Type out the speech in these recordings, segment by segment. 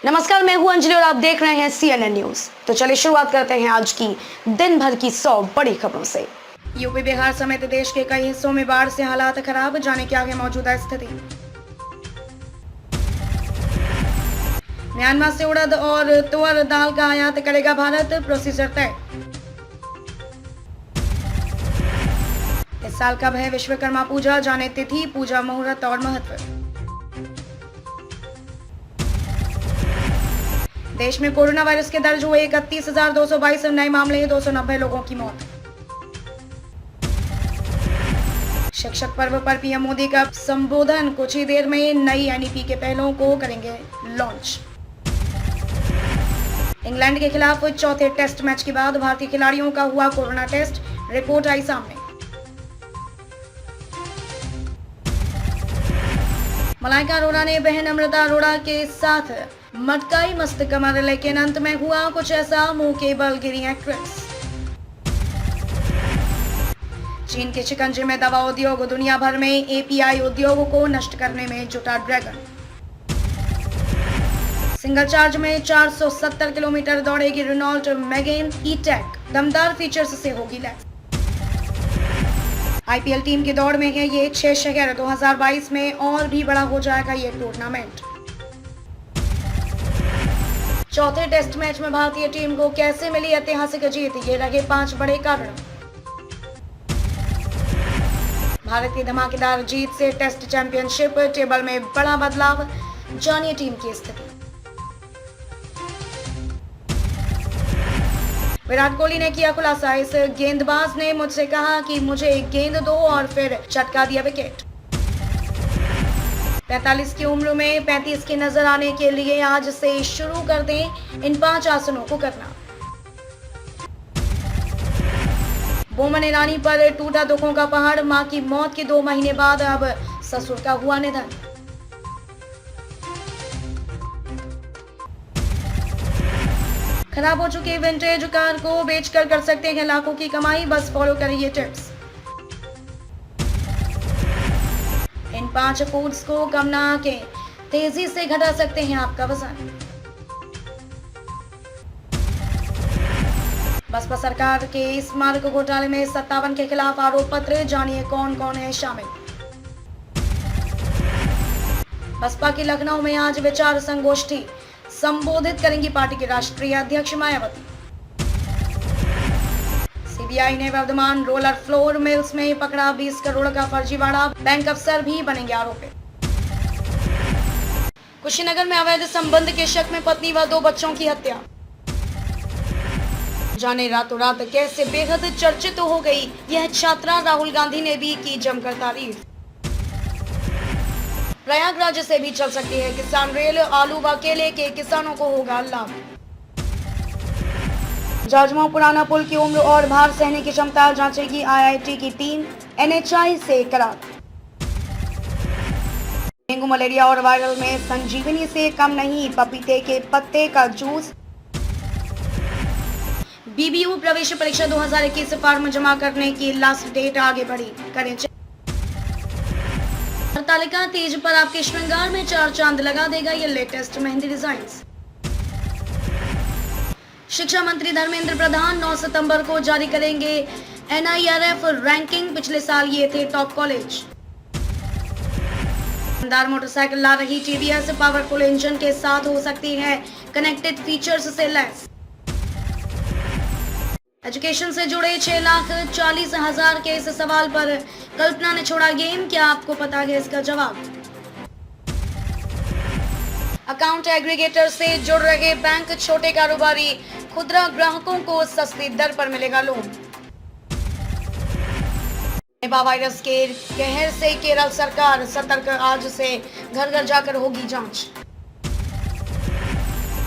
नमस्कार, मैं हूं अंजलि और आप देख रहे हैं CNN न्यूज। तो चलिए शुरुआत करते हैं आज की दिन भर की 100 बड़ी खबरों से। यूपी बिहार समेत देश के कई हिस्सों में बाढ़ से हालात खराब, जाने क्या है मौजूदा स्थिति। म्यांमार से उड़द और तुअर दाल का आयात करेगा भारत, प्रोसीजर तय। इस साल कब है विश्वकर्मा पूजा, जाने तिथि, पूजा मुहूर्त और महत्व। देश में कोरोना वायरस के दर्ज हुए 31,222 नए मामले, 290 लोगों की मौत। शिक्षक पर्व पर पीएम मोदी का संबोधन, कुछ ही देर में नई एनईपी के पहलों को करेंगे लॉन्च। इंग्लैंड के खिलाफ चौथे टेस्ट मैच के बाद भारतीय खिलाड़ियों का हुआ कोरोना टेस्ट, रिपोर्ट आई सामने। मलाइका अरोड़ा ने बहन अमृता अरोड़ा के साथ मटकाई मस्त कमर, लेकिन अंत में हुआ कुछ ऐसा, मुंह के बल गिरी एक्ट्रेस। चीन के शिकंजे में दवा उद्योग, दुनिया भर में एपीआई उद्योग को नष्ट करने में जुटा ड्रैगन। सिंगल चार्ज में 470 किलोमीटर दौड़ेगी रेनॉल्ट मेगेन ई-टेक, दमदार फीचर्स से होगी लैस। आईपीएल टीम की दौड़ में है ये 6 शहर, 2022 में और भी बड़ा हो जाएगा ये टूर्नामेंट। चौथे टेस्ट मैच में भारतीय टीम को कैसे मिली ऐतिहासिक जीत, ये रहे 5 बड़े कारण। भारत की धमाकेदार जीत से टेस्ट चैंपियनशिप टेबल में बड़ा बदलाव, जानिए टीम की स्थिति। विराट कोहली ने किया खुलासा, इस गेंदबाज ने मुझसे कहा कि मुझे एक गेंद दो और फिर चटका दिया विकेट। 45 की उम्र में 35 के नजर आने के लिए आज से शुरू कर दें इन 5 आसनों को करना। बोमन ईरानी पर टूटा दुखों का पहाड़, मां की मौत के 2 महीने बाद अब ससुर का हुआ निधन। खराब हो चुकी विंटेज कार को बेचकर कर सकते हैं लाखों की कमाई, बस फॉलो करें ये टिप्स। इन 5 फूड्स को कम ना के तेजी से घटा सकते हैं आपका वजन। बसपा सरकार के स्मारक घोटाले में 57 के खिलाफ आरोप पत्र, जानिए कौन कौन है शामिल। बसपा की लखनऊ में आज विचार संगोष्ठी, संबोधित करेंगी पार्टी के राष्ट्रीय अध्यक्ष मायावती। सीबीआई ने वर्धमान रोलर फ्लोर मिल्स में पकड़ा 20 करोड़ का फर्जीवाड़ा, बैंक अफसर भी बनेंगे आरोपी। कुशीनगर में अवैध संबंध के शक में पत्नी व 2 बच्चों की हत्या, जाने रातों रात कैसे बेहद चर्चित हो गई यह छात्रा, राहुल गांधी ने भी की जमकर तारीफ। प्रयागराज से भी चल सकती है किसान रेल, आलू व केले के किसानों को होगा लाभ। जाजमऊ पुराना पुल की उम्र और भार सहने की क्षमता जांचेगी आईआईटी की टीम, एनएचआई से करार। डेंगू, मलेरिया और वायरल में संजीवनी से कम नहीं, पपीते के पत्ते का जूस। बीबीयू प्रवेश परीक्षा 2021 फॉर्म जमा करने की लास्ट डेट आगे बढ़ी, करें तालिका तेज पर आपके श्रृंगार में 4 चांद लगा देगा ये लेटेस्ट मेहंदी डिजाइन्स। शिक्षा मंत्री धर्मेंद्र प्रधान 9 सितंबर को जारी करेंगे NIRF रैंकिंग, पिछले साल ये थे टॉप कॉलेज। शानदार मोटरसाइकिल ला रही टीवीएस, पावरफुल इंजन के साथ हो सकती है कनेक्टेड फीचर्स से लैस। एजुकेशन से जुड़े 6,40,000 के इस सवाल पर कल्पना ने छोड़ा गेम, क्या आपको पता है इसका जवाब। अकाउंट एग्रीगेटर से जुड़ रहे बैंक, छोटे कारोबारी, खुदरा ग्राहकों को सस्ती दर पर मिलेगा लोन। निपा वायरस के कहर से केरल सरकार सतर्क, आज से घर घर जाकर होगी जांच।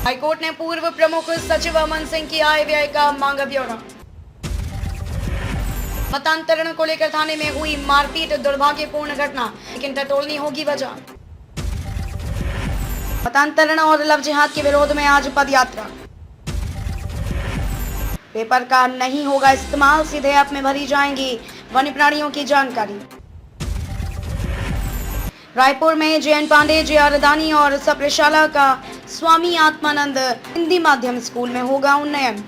हाईकोर्ट ने पूर्व प्रमुख सचिव अमन सिंह की आय व्यय का मांगा ब्यौरा। मतांतरण को लेकर थाने में हुई मारपीट, दुर्भाग्यपूर्ण घटना, लेकिन टटोलनी होगी वजह। मतांतरण और लव जिहाद के विरोध में आज पदयात्रा। पेपर का नहीं होगा इस्तेमाल, सीधे ऐप में भरी जाएंगी वन्य प्राणियों की जानकारी। रायपुर में JN पांडे, JR दानी और सप्रेशाला का स्वामी आत्मानंद हिंदी माध्यम स्कूल में होगा उन्नयन।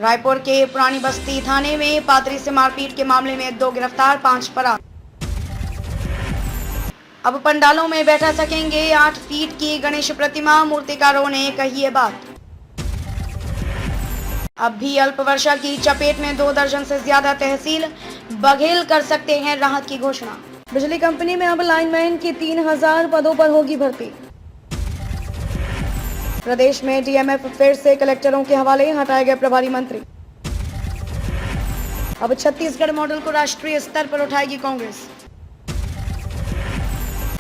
रायपुर के पुरानी बस्ती थाने में पादरी से मारपीट के मामले में 2 गिरफ्तार, 5 फरार। अब पंडालों में बैठा सकेंगे 8 फीट की गणेश प्रतिमा, मूर्तिकारों ने कही ये बात। अब भी अल्प वर्षा की चपेट में 2 दर्जन से ज्यादा तहसील बघेल कर सकते हैं राहत की घोषणा। बिजली कंपनी में अब लाइनमैन की 3000 पदों पर होगी भर्ती। प्रदेश में DMF फिर से कलेक्टरों के हवाले, हटाए गए प्रभारी मंत्री। अब छत्तीसगढ़ मॉडल को राष्ट्रीय स्तर पर उठाएगी कांग्रेस।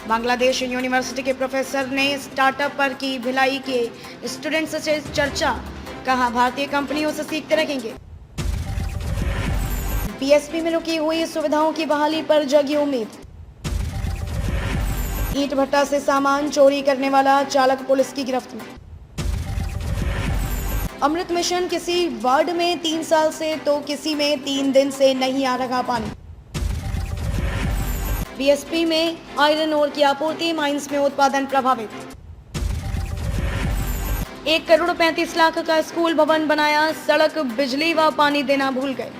बांग्लादेश यूनिवर्सिटी के प्रोफेसर ने स्टार्टअप पर की भिलाई के स्टूडेंट्स से चर्चा, कहा भारतीय कंपनियों से सीखते रहेंगे। BSP में रुकी हुई सुविधाओं की बहाली पर जगी उम्मीद। ईंट भट्टा से सामान चोरी करने वाला चालक पुलिस की गिरफ्त में। अमृत मिशन किसी वार्ड में 3 साल से तो किसी में 3 दिन से नहीं आ रहा पानी। BSP में आयरन ओर की आपूर्ति, माइंस में उत्पादन प्रभावित। 1 करोड़ 35 लाख का स्कूल भवन बनाया, सड़क, बिजली व पानी देना भूल गए।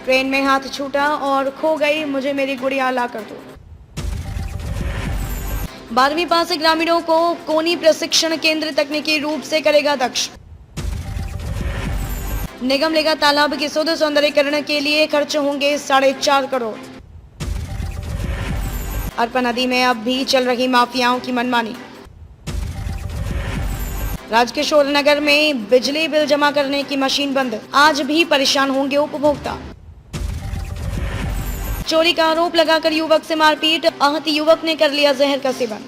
ट्रेन में हाथ छूटा और खो गई, मुझे मेरी गुड़िया ला कर दो। 12वीं पास ग्रामीणों को कोनी प्रशिक्षण केंद्र तकनीकी रूप से करेगा दक्ष। निगम लेगा तालाब के शुद्ध सौंदर्यीकरण के लिए खर्च होंगे 4.5 करोड़। अर्पा नदी में अब भी चल रही माफियाओं की मनमानी। राजकिशोर नगर में बिजली बिल जमा करने की मशीन बंद, आज भी परेशान होंगे उपभोक्ता। चोरी का आरोप लगाकर युवक से मारपीट, आहत युवक ने कर लिया जहर का सेवन।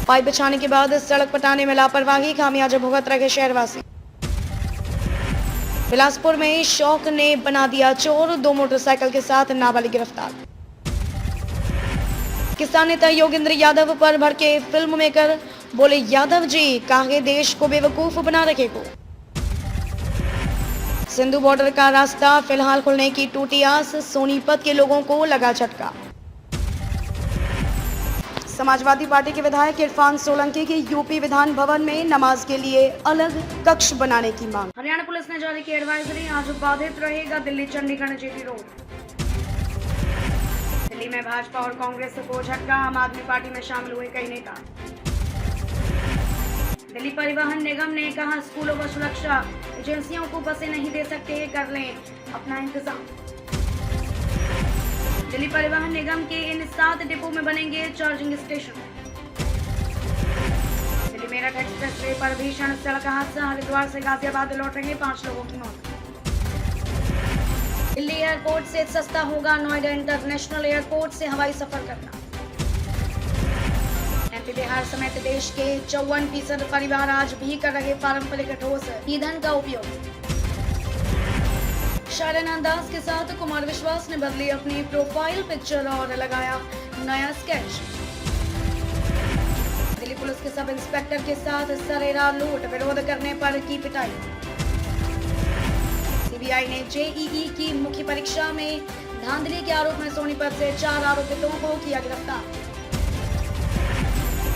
पाइप बिछाने के बाद सड़क पटाने में लापरवाही, खामियाजा भुगत रहे शहरवासी। बिलासपुर में शौक ने बना दिया चोर, 2 मोटरसाइकिल के साथ नाबालिग गिरफ्तार। किसान नेता योगेंद्र यादव पर भड़के फिल्म मेकर, बोले यादव जी काहे देश को बेवकूफ बना रखे को। सिंधु बॉर्डर का रास्ता फिलहाल खुलने की टूटी आस, सोनीपत के लोगों को लगा झटका। समाजवादी पार्टी के विधायक इरफान सोलंकी की यूपी विधान भवन में नमाज के लिए अलग कक्ष बनाने की मांग। हरियाणा पुलिस ने जारी की एडवाइजरी, आज बाधित रहेगा दिल्ली चंडीगढ़ GT रोड। दिल्ली में भाजपा और कांग्रेस को झटका, आम आदमी पार्टी में शामिल हुए कई नेता। दिल्ली परिवहन निगम ने कहा स्कूलों व सुरक्षा एजेंसियों को बसें नहीं दे सकते, कर लें अपना इंतजाम। दिल्ली परिवहन निगम के इन 7 डिपो में बनेंगे charging station. Delhi Meerut express way पर भीषण सड़क हादसा, हरिद्वार से गाजियाबाद लौट रहे 5 लोगों की मौत। दिल्ली एयरपोर्ट से सस्ता होगा नोएडा इंटरनेशनल एयरपोर्ट से हवाई सफर करना। MP बिहार समेत देश के 54% परिवार आज भी कर रहे पारंपरिक ठोस ईंधन का उपयोग। शायराना अंदाज के साथ कुमार विश्वास ने बदली अपनी प्रोफाइल पिक्चर और लगाया नया स्केच। दिल्ली पुलिस के सब इंस्पेक्टर के साथ सरेरा लूट, विरोध करने पर की पिटाई। CBI ने JEE की मुख्य परीक्षा में धांधली के आरोप में सोनीपत से 4 आरोपितों को किया गिरफ्तार।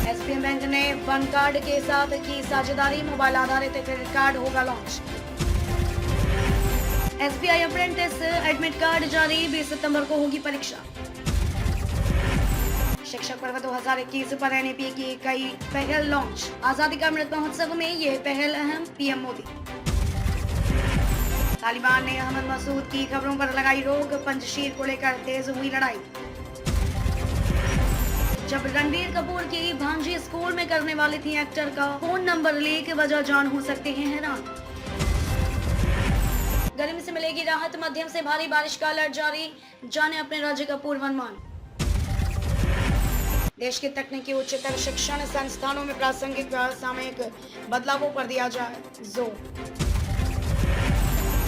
SBM बैंक ने वन कार्ड के साथ की साझेदारी, मोबाइल आधारित क्रेडिट कार्ड होगा launch. SBI apprentice admit card जारी, 20 सितंबर को होगी परीक्षा। शिक्षक पर्व 2021 पर NEP की कई पहल लॉन्च, आजादी का अमृत महोत्सव में ये पहल अहम, PM मोदी। तालिबान ने अहमद मसूद की खबरों पर लगाई रोक, पंजशीर को लेकर तेज हुई लड़ाई। जब रणबीर कपूर की भांजी स्कूल में करने वाली थी एक्टर का फोन नंबर लीक, वजह जान हो सकते हैं हैरान। गर्मी से मिलेगी राहत, मध्यम से भारी बारिश का अलर्ट जारी, जाने अपने राज्य का पूर्वानुमान। देश के तकनीकी उच्चतर शिक्षण संस्थानों में प्रासंगिक सामयिक बदलावों पर दिया जाए जोर।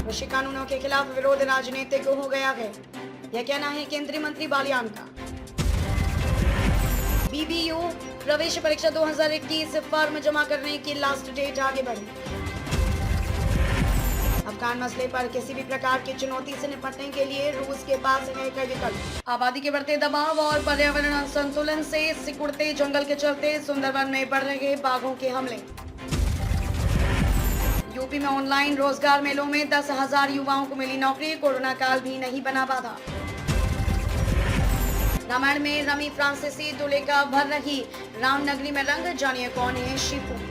कृषि कानूनों के खिलाफ विरोध राजनीतिक हो गया है, यह कहना है केंद्रीय मंत्री बालियान का। BBU प्रवेश परीक्षा 2021 फॉर्म जमा करने की लास्ट डेट आगे बढ़ी। अब अफगान मसले पर किसी भी प्रकार की चुनौती से निपटने के लिए रूस के पास है कई विकल्प। आबादी के बढ़ते दबाव और पर्यावरण संतुलन से सिकुड़ते जंगल के चलते सुंदरवन में बढ़ रहे बाघों के हमले। यूपी में ऑनलाइन रोजगार मेलों में 10,000 युवाओं को मिली नौकरी, कोरोना काल भी नहीं बना बाधा। रामायण में रमी फ्रांसीसी दूल्हे का भर रही रामनगरी में रंग, जानिए कौन है शिपू।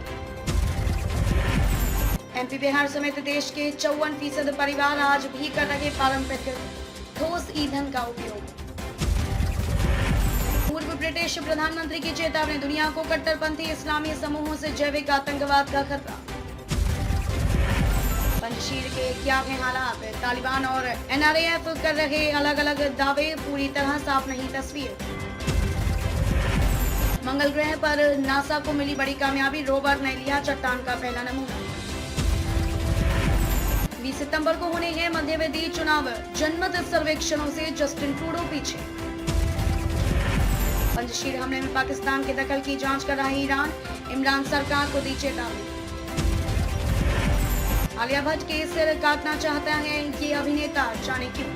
एमपी बिहार समेत देश के 54% परिवार आज भी कर रहे पारंपरिक ठोस ईंधन का उपयोग। पूर्व ब्रिटिश प्रधानमंत्री की चेतावनी, दुनिया को कट्टरपंथी इस्लामी समूहों से जैविक आतंकवाद का खतरा। पंजशीर के क्या है हालात, तालिबान और एनआरएफ कर रहे अलग अलग दावे, पूरी तरह साफ नहीं तस्वीर। मंगल ग्रह पर नासा को मिली बड़ी कामयाबी, रोवर ने लिया चट्टान का पहला नमूना। 20 सितंबर को होने हैं मध्यवर्ती चुनाव, जनमत सर्वेक्षणों से जस्टिन ट्रूडो पीछे। पंजशीर हमले में पाकिस्तान के दखल की जांच कर रहा है ईरान, इमरान सरकार को दी चेतावनी। आलिया भट्ट के सिर काटना चाहता है ये अभिनेता, जाने क्यों।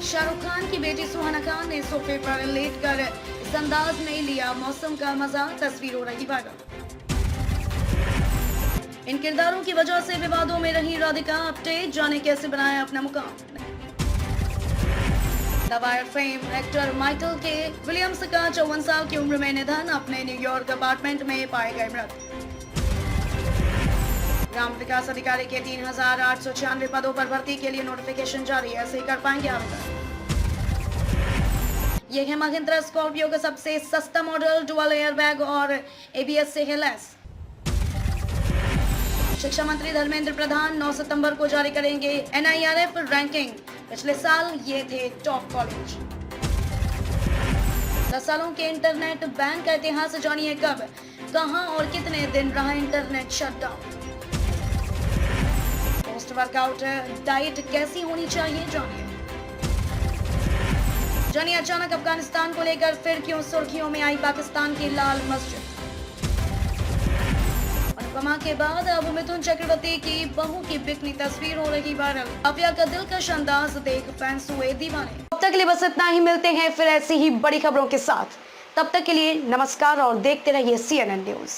शाहरुख खान की बेटी सुहाना खान ने सोफे पर लेटकर इस अंदाज में लिया मौसम का मजा, तस्वीर हो रही वायरल। इन किरदारों की वजह से विवादों में रही राधिका आप्टे, जाने कैसे बनाया अपना मुकाम। The wire fame actor Michael के विलियम्स का 54 साल की उम्र में निधन, अपने न्यूयॉर्क अपार्टमेंट में पाए गए मृत। ग्राम विकास अधिकारी के 3,896 पदों पर भर्ती के लिए नोटिफिकेशन जारी, ऐसे कर पाएंगे आवेदन। यह है महिंद्रा स्कॉर्पियो का सबसे सस्ता मॉडल, डुअल एयरबैग और एबीएस से है लैस। शिक्षा मंत्री धर्मेंद्र प्रधान 9 सितंबर को जारी करेंगे एनआईआरएफ रैंकिंग, पिछले साल ये थे टॉप कॉलेज। 10 सालों के इंटरनेट बैन का इतिहास, जानिए कब, कहां और कितने दिन रहा internet shutdown. Post workout diet कैसी होनी चाहिए, जानिए अचानक अफगानिस्तान को लेकर फिर क्यों सुर्खियों में आई पाकिस्तान की लाल मस्जिद। अनुपमा के बाद अब मिथुन चक्रवर्ती की बहू की बिकनी तस्वीर हो रही वायरल, काव्या का दिलकश अंदाज देख फैंस हुए दीवाने। अब तक के लिए बस इतना ही, मिलते हैं फिर ऐसी ही बड़ी खबरों के साथ। तब तक के लिए नमस्कार और देखते रहिए CNN न्यूज।